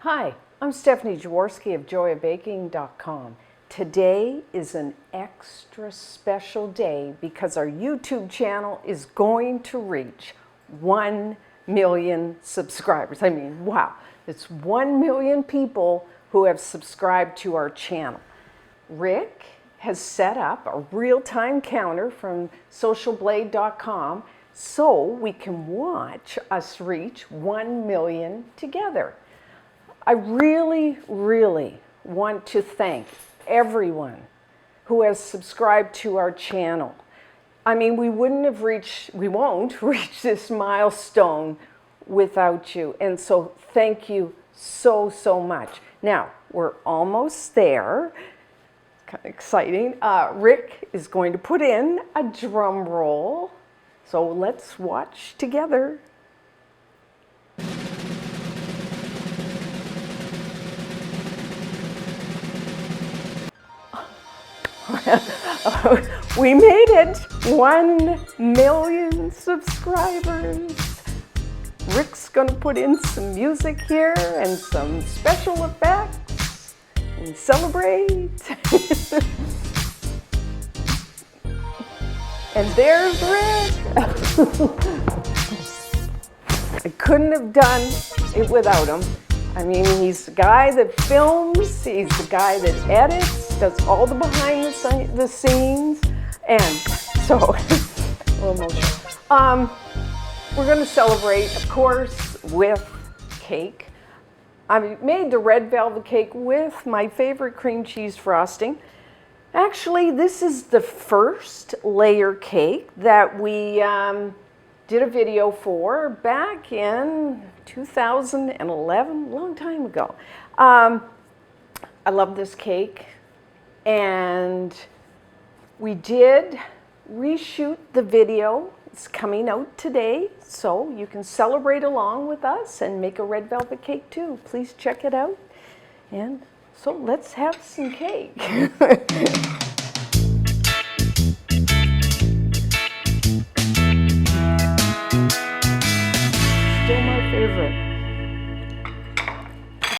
Hi, I'm Stephanie Jaworski of joyofbaking.com. Today is an extra special day because our YouTube channel is going to reach 1 million subscribers. I mean, wow, it's 1 million people who have subscribed to our channel. Rick has set up a real-time counter from socialblade.com so we can watch us reach 1 million together. I really want to thank everyone who has subscribed to our channel. I mean, we won't reach this milestone without you. And so thank you so much. Now, we're almost there. Kind of exciting. Rick is going to put in a drum roll. So let's watch together. We made it! 1 million subscribers. Rick's gonna put in some music here and some special effects and celebrate. And there's Rick. I couldn't have done it without him. I mean, he's the guy that films, he's the guy that edits, does all the behind the scenes, and so, a little emotional. We're going to celebrate, of course, with cake. I made the red velvet cake with my favorite cream cheese frosting. Actually, this is the first layer cake that we did a video for back in 2011, a long time ago. I love this cake, and we did reshoot the video. It's coming out today, so you can celebrate along with us and make a red velvet cake too. Please check it out. And so let's have some cake. Still my favorite.